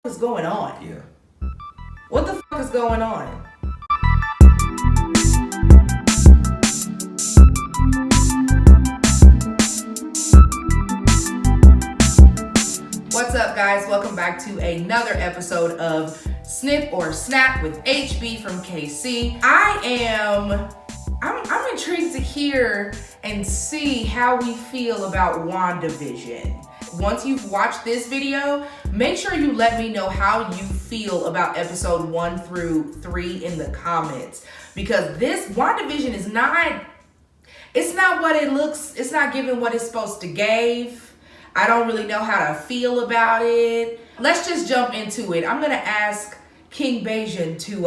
is going on? Yeah. What the fuck is going on? What's up, guys? Welcome back to another episode of Snip or Snap with HB from KC. I'm intrigued to hear and see how we feel about WandaVision. Once you've watched this video, make sure you let me know how you feel about episode 1 through 3 in the comments. Because this WandaVision is not what it looks, it's not giving what it's supposed to give. I don't really know how to feel about it. Let's just jump into it. I'm gonna ask King Bayesian to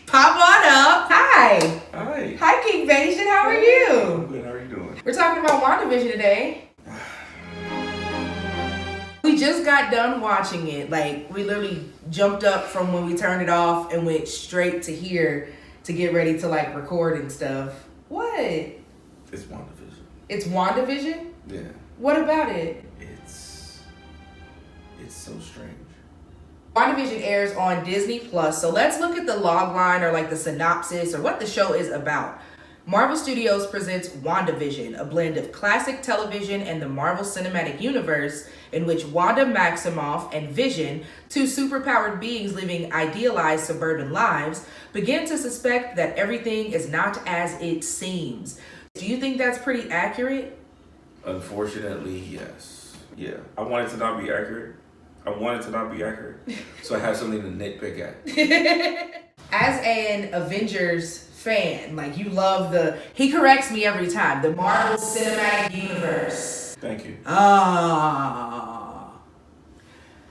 pop on up. Hi. Hi. Hi, King Bayesian. How are you? I'm good. How are you doing? We're talking about WandaVision today. We just got done watching it. Like, we literally jumped up from when we turned it off and went straight to here to get ready to like record and stuff. What? It's WandaVision. It's WandaVision? Yeah. What about it? It's so strange. WandaVision airs on Disney Plus, so let's look at the logline or like the synopsis or what the show is about. Marvel Studios presents WandaVision, a blend of classic television and the Marvel Cinematic Universe, in which Wanda Maximoff and Vision, two superpowered beings living idealized suburban lives, begin to suspect that everything is not as it seems. Do you think that's pretty accurate? Unfortunately, yes. Yeah. I want it to not be accurate. So I have something to nitpick at. As an Avengers fan, like you love he corrects me every time, the Marvel Cinematic Universe. Thank you.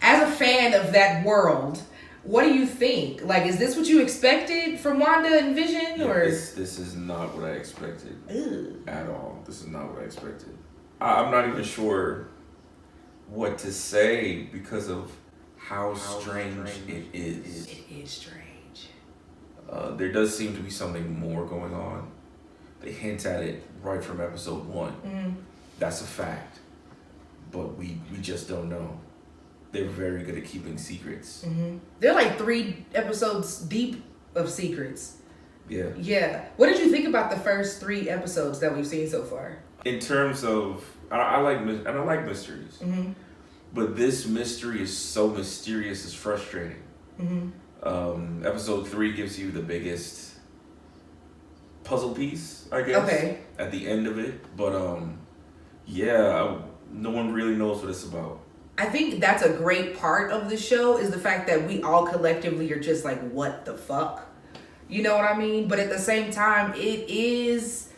As a fan of that world, what do you think? Like, is this what you expected from Wanda and Vision? Yeah, or this is not what I expected. Ew. At all. This is not what I expected. I'm not even sure what to say because of how strange it is. It is strange. There does seem to be something more going on. They hint at it right from episode 1. Mm. That's a fact. But we just don't know. They're very good at keeping secrets. Mm-hmm. They're like 3 episodes deep of secrets. Yeah. Yeah. What did you think about the first 3 episodes that we've seen so far? In terms of, I like mysteries. Mm-hmm. But this mystery is so mysterious, it's frustrating. Mm-hmm. Episode 3 gives you the biggest puzzle piece, I guess. Okay. At the end of it. But yeah, no one really knows what it's about. I think that's a great part of the show is the fact that we all collectively are just like, what the fuck? You know what I mean? But at the same time, it is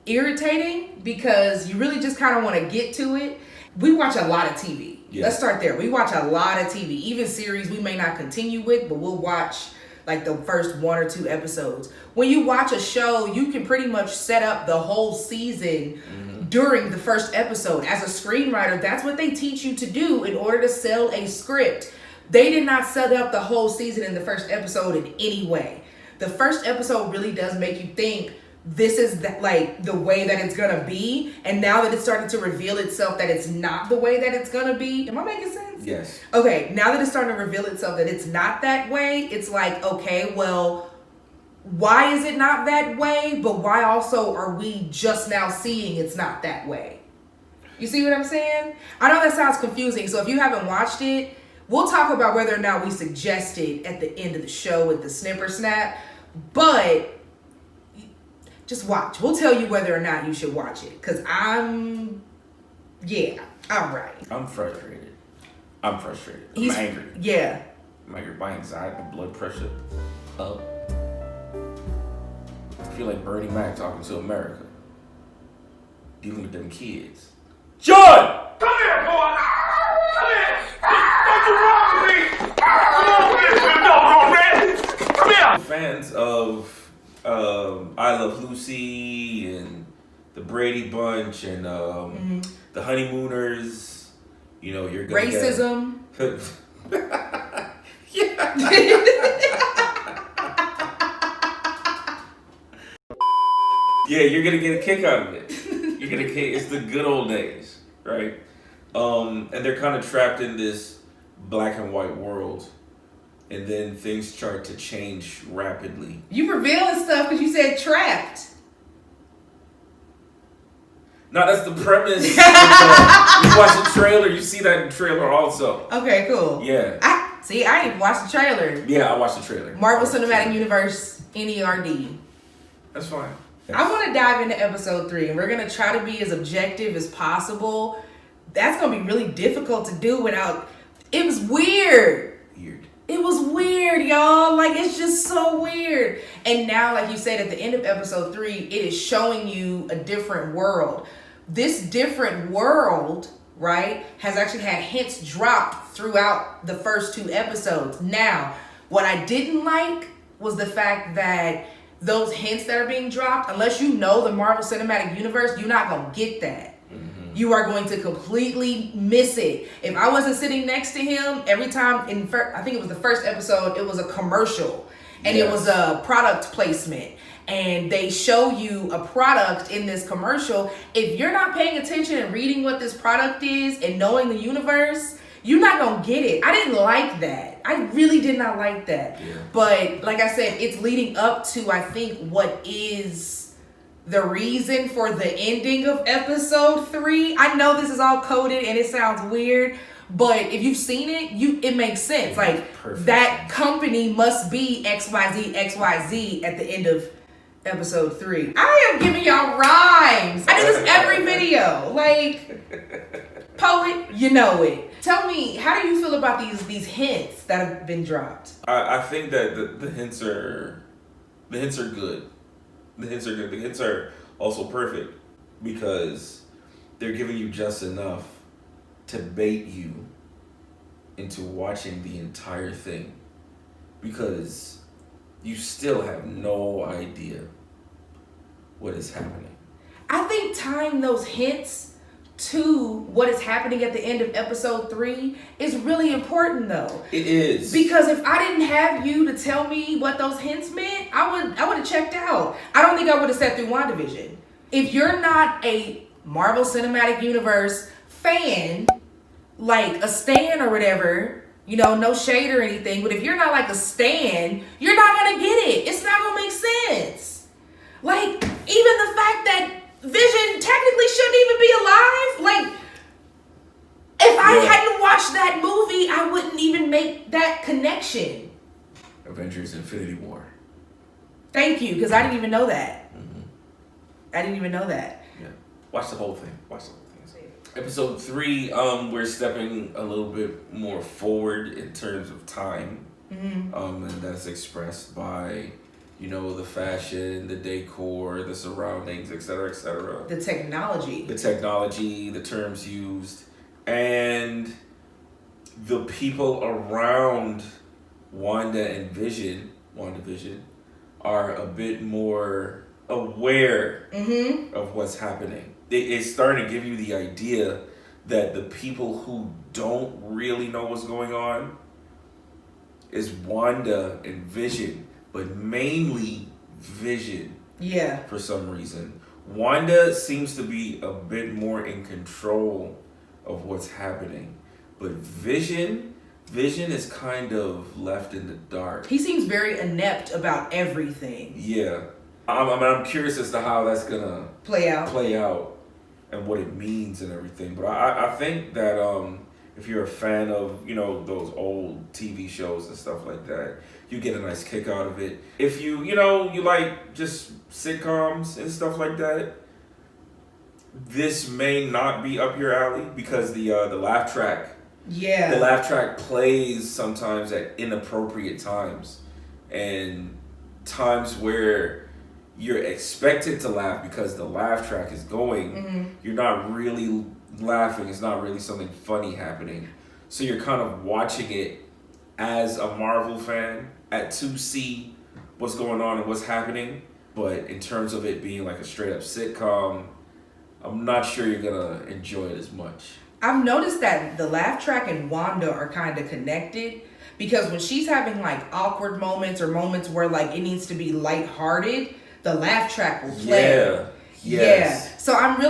irritating because you really just kind of want to get to it. We watch a lot of TV. Yeah. Let's start there. We watch a lot of TV. Even series we may not continue with, but we'll watch like the first 1 or 2 episodes. When you watch a show, you can pretty much set up the whole season during the first episode. As a screenwriter, that's what they teach you to do in order to sell a script. They did not set up the whole season in the first episode in any way. The first episode really does make you think this is like the way that it's gonna be, and now that it's starting to reveal itself that it's not the way that it's gonna be. Am I making sense? Yes. Okay, now that it's starting to reveal itself that it's not that way, it's like, okay, well, why is it not that way? But why also are we just now seeing it's not that way? You see what I'm saying? I know that sounds confusing, so if you haven't watched it, we'll talk about whether or not we suggest it at the end of the show with the snip or snap, but just watch. We'll tell you whether or not you should watch it. Because all right. I'm frustrated. I'm angry. Yeah. I'm angry. My anxiety, my blood pressure up. I feel like Bernie Mac talking to America. Dealing with them kids. John! Come here, boy! Come here! What you wrong with me? Come on, bitch! Doggone rat! Come here! Fans of I Love Lucy and the Brady Bunch and the Honeymooners, you know, you're gonna racism. Yeah. Yeah, you're gonna get a kick out of it. You're gonna kick. It's the good old days, right? And they're kind of trapped in this black and white world, and then things start to change rapidly. You revealing stuff because you said trapped. No, that's the premise. You watch the trailer, you see that in the trailer also. Okay, cool. Yeah. I didn't even watch the trailer. Yeah, I watched the trailer. Marvel Cinematic Universe, NERD. That's fine. I want to dive into episode 3, and we're going to try to be as objective as possible. That's going to be really difficult to do without... It was weird. It was weird, y'all. Like, it's just so weird. And now, like you said, at the end of episode 3, it is showing you a different world. This different world, right, has actually had hints dropped throughout the first 2 episodes. Now, what I didn't like was the fact that those hints that are being dropped, unless you know the Marvel Cinematic Universe, you're not going to get that. You are going to completely miss it. If I wasn't sitting next to him, every time I think it was the first episode, it was a commercial. And It was a product placement. And they show you a product in this commercial. If you're not paying attention and reading what this product is and knowing the universe, you're not going to get it. I didn't like that. I really did not like that. Yeah. But like I said, it's leading up to, I think, what is the reason for the ending of episode 3. I know this is all coded and it sounds weird, but if you've seen it, it makes sense. Like, that company must be XYZ at the end of episode 3. I am giving y'all rhymes. I do this every video. Like, poet, you know it. Tell me, how do you feel about these hints that have been dropped? I think that the hints are good. The hints are good. The hints are also perfect because they're giving you just enough to bait you into watching the entire thing, because you still have no idea what is happening. I think tying those hints to what is happening at the end of episode 3 is really important, though. It is. Because if I didn't have you to tell me what those hints meant, I would have checked out. I don't think I would have sat through WandaVision. If you're not a Marvel Cinematic Universe fan, like a stan or whatever, no shade or anything, but if you're not like a stan, you're not gonna get it. It's not gonna make sense. Like, even the fact that Vision technically shouldn't even be alive. Like, if I hadn't watched that movie, I wouldn't even make that connection. Avengers Infinity War. Thank you, because I didn't even know that. I didn't even know that. Yeah. Watch the whole thing. Episode 3, we're stepping a little bit more forward in terms of time. And that's expressed by... the fashion, the decor, the surroundings, etc., etc. The technology, the terms used, and the people around Wanda and WandaVision, are a bit more aware of what's happening. It's starting to give you the idea that the people who don't really know what's going on is Wanda and Vision, but mainly Vision. Yeah. For some reason. Wanda seems to be a bit more in control of what's happening. But Vision is kind of left in the dark. He seems very inept about everything. Yeah. I'm curious as to how that's going to play out and what it means and everything. But I think that if you're a fan of, those old TV shows and stuff like that, you get a nice kick out of it. If you like just sitcoms and stuff like that, this may not be up your alley because the laugh track. Yeah. The laugh track plays sometimes at inappropriate times, and times where you're expected to laugh because the laugh track is going. You're not really laughing. It's not really something funny happening. So you're kind of watching it as a Marvel fan to see what's going on and what's happening. But in terms of it being like a straight up sitcom, I'm not sure you're gonna enjoy it as much. I've noticed that the laugh track and Wanda are kind of connected, because when she's having like awkward moments or moments where like it needs to be lighthearted, the laugh track will play. Yes. Yeah. So I'm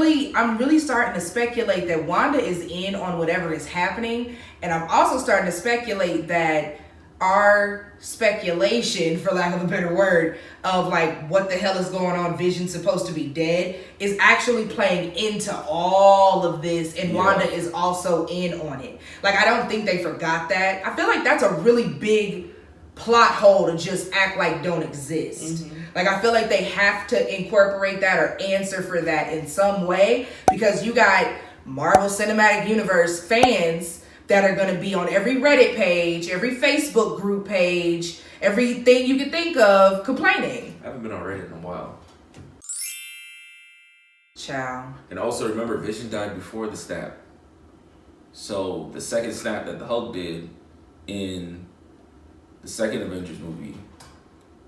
really starting to speculate that Wanda is in on whatever is happening, and I'm also starting to speculate that our speculation, for lack of a better word, of like what the hell is going on, Vision's supposed to be dead, is actually playing into all of this, and Wanda is also in on it. Like, I don't think they forgot that. I feel like that's a really big plot hole to just act like don't exist. Like, I feel like they have to incorporate that or answer for that in some way, because you got Marvel Cinematic Universe fans that are going to be on every Reddit page, every Facebook group page, everything you can think of, complaining. I haven't been on Reddit in a while. Ciao. And also remember, Vision died before the snap. So the second snap that the Hulk did in the second Avengers movie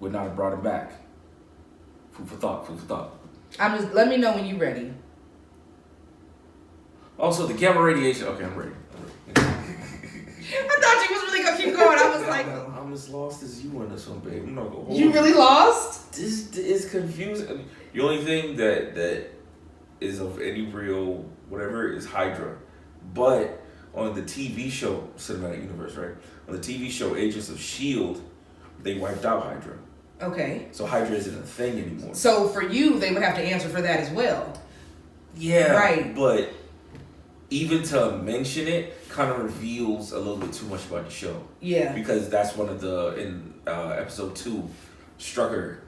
would not have brought him back. Food for thought, food for thought. Let me know when you're ready. Also, the gamma radiation. Okay, I'm ready. I thought you was really gonna keep going. I was like, I'm as lost as you on this one, babe. I'm not gonna hold you really lost? This is confusing. The only thing that is of any real whatever is Hydra, but on the TV show Cinematic Universe, right? On the TV show Agents of S.H.I.E.L.D., they wiped out Hydra. Okay. So Hydra isn't a thing anymore. So for you, they would have to answer for that as well. Yeah. Right. But even to mention it kind of reveals a little bit too much about the show. Yeah. Because that's one of the, in episode 2, Strucker.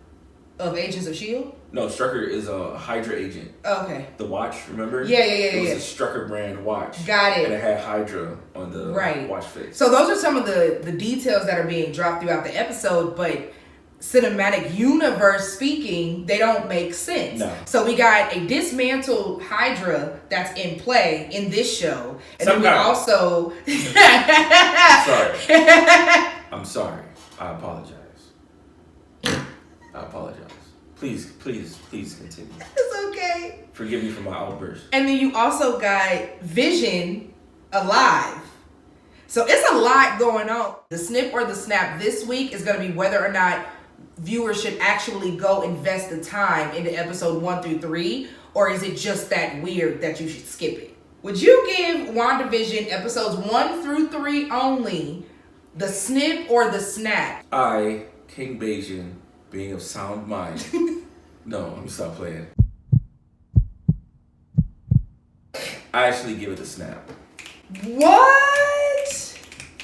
Of Agents of S.H.I.E.L.D.? No, Strucker is a Hydra agent. Oh, okay. The watch, remember? Yeah. It was a Strucker brand watch. Got it. And it had Hydra on the watch face. So those are some of the details that are being dropped throughout the episode, but Cinematic Universe speaking, they don't make sense. No. So we got a dismantled Hydra that's in play in this show. And Somehow. then we also... Sorry. I'm sorry. I apologize. Please continue. It's okay. Forgive me for my outburst. And then you also got Vision alive. So it's a lot going on. The snip or the snap this week is going to be whether or not viewers should actually go invest the time into episode 1 through 3, or is it just that weird that you should skip it? Would you give WandaVision episodes 1 through 3 only the snip or the snap? I, King Bajan, being of sound mind. No, let me stop playing. I actually give it the snap. What?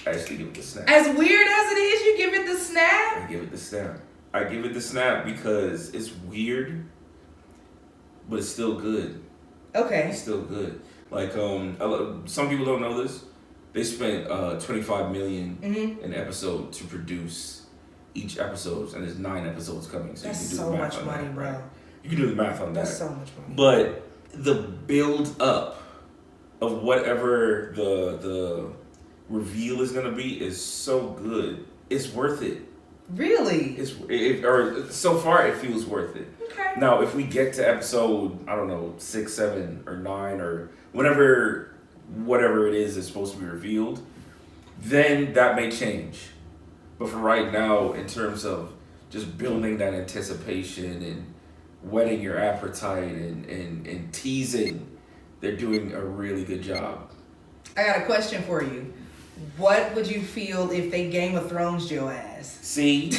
I actually give it the snap. As weird as it is, you give it the snap? I give it the snap. I give it the snap because it's weird, but it's still good. Okay. It's still good. Like, some people don't know this. They spent $25 million an episode to produce each episode, and there's 9 episodes coming. So That's you can do so the math much on money, that, bro. right? You can do the math on that. That's so much money. But the build up of whatever the reveal is gonna be is so good. It's worth it. Really? Or so far it feels worth it. Okay. Now, if we get to episode, I don't know, 6, 7, or 9, or whatever it is that's supposed to be revealed, then that may change. But for right now, in terms of just building that anticipation and whetting your appetite and teasing, they're doing a really good job. I got a question for you. What would you feel if they Game of Thrones your ass? See?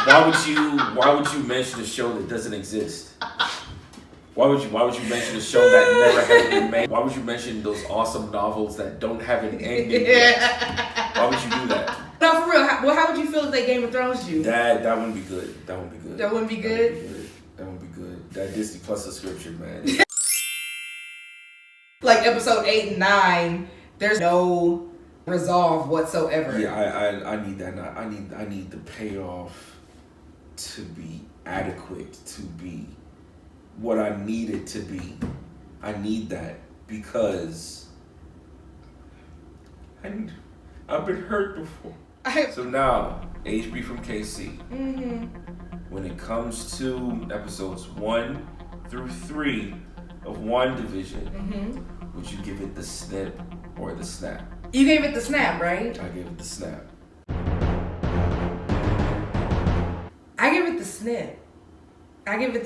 Why would you mention a show that doesn't exist? Why would you mention a show that never has been made? Why would you mention those awesome novels that don't have an ending yet? Why would you do that? No, for real. How would you feel if they Game of Thrones you? That wouldn't be good. That wouldn't be good. That wouldn't be good? That wouldn't be good. That Disney Plus subscription, man. Like episode 8 and 9, there's no resolve whatsoever. Yeah, I need that. I need the payoff to be adequate, to be what I need it to be. I need that because I've been hurt before. So now, HBFromKC. When it comes to episodes 1 through 3 of WandaVision, would you give it the snip or the snap? You gave it the snap, right? I gave it the snap. I give it the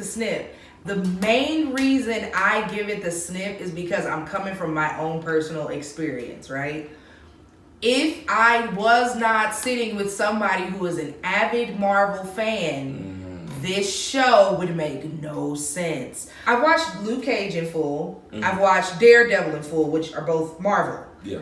snip. The main reason I give it the snip is because I'm coming from my own personal experience, right? If I was not sitting with somebody who is an avid Marvel fan, this show would make no sense. I've watched Luke Cage in full. I've watched Daredevil in full, which are both Marvel. Yeah.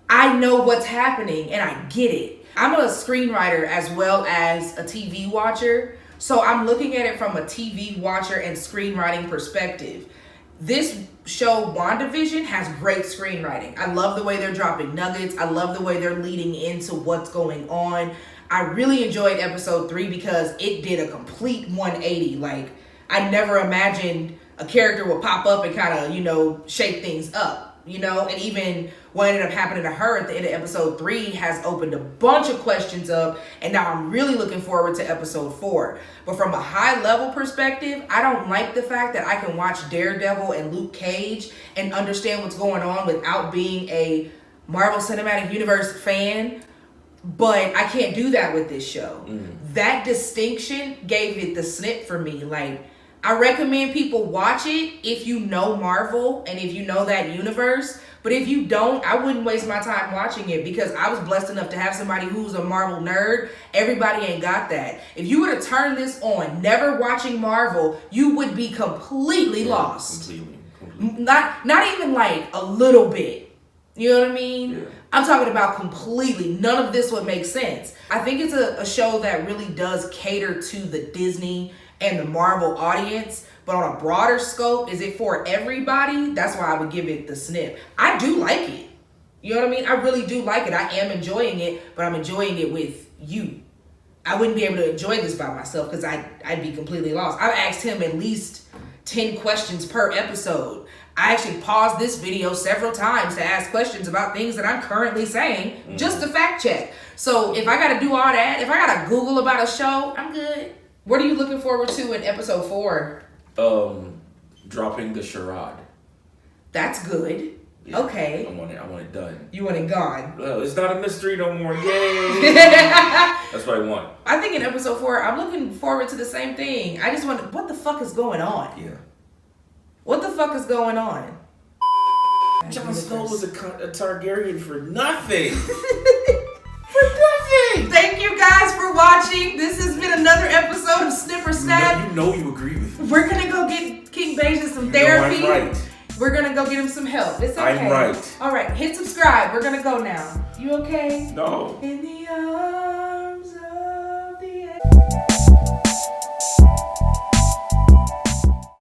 I know what's happening and I get it. I'm a screenwriter as well as a TV watcher. So I'm looking at it from a TV watcher and screenwriting perspective. This show, WandaVision, has great screenwriting. I love the way they're dropping nuggets. I love the way they're leading into what's going on. I really enjoyed episode 3 because it did a complete 180. Like, I never imagined a character would pop up and kind of, you know, shake things up, you know? And even what ended up happening to her at the end of episode 3 has opened a bunch of questions up. And now I'm really looking forward to episode 4. But from a high level perspective, I don't like the fact that I can watch Daredevil and Luke Cage and understand what's going on without being a Marvel Cinematic Universe fan. But I can't do that with this show. That distinction gave it the snip for me. Like, I recommend people watch it if you know Marvel and if you know that universe. But if you don't, I wouldn't waste my time watching it because I was blessed enough to have somebody who's a Marvel nerd. Everybody ain't got that. If you were to turn this on, never watching Marvel, you would be completely lost. Completely. Not even like a little bit. You know what I mean? Yeah. I'm talking about completely. None of this would make sense. I think it's a show that really does cater to the Disney and the Marvel audience. But on a broader scope, is it for everybody? That's why I would give it the snip. I do like it. You know what I mean? I really do like it. I am enjoying it, but I'm enjoying it with you. I wouldn't be able to enjoy this by myself because I'd be completely lost. I've asked him at least 10 questions per episode. I actually paused this video several times to ask questions about things that I'm currently saying, just to fact check. So if I got to do all that, if I got to Google about a show, I'm good. What are you looking forward to in episode 4? Dropping the charade. That's good. Yeah, okay. I want it done. You want it gone. Well, it's not a mystery no more. Yay! That's what I want. I think in episode 4, I'm looking forward to the same thing. I just want, what the fuck is going on? Yeah. What the fuck is going on? Jon Snow was a Targaryen for nothing. For nothing. Thank you guys for watching. This has been another episode of Snip or Snap. You know you agree with me. We're gonna go get King Beijing some therapy. I'm right. We're gonna go get him some help. It's okay. I'm right. All right, hit subscribe. We're gonna go now. You okay? No. In the arms of the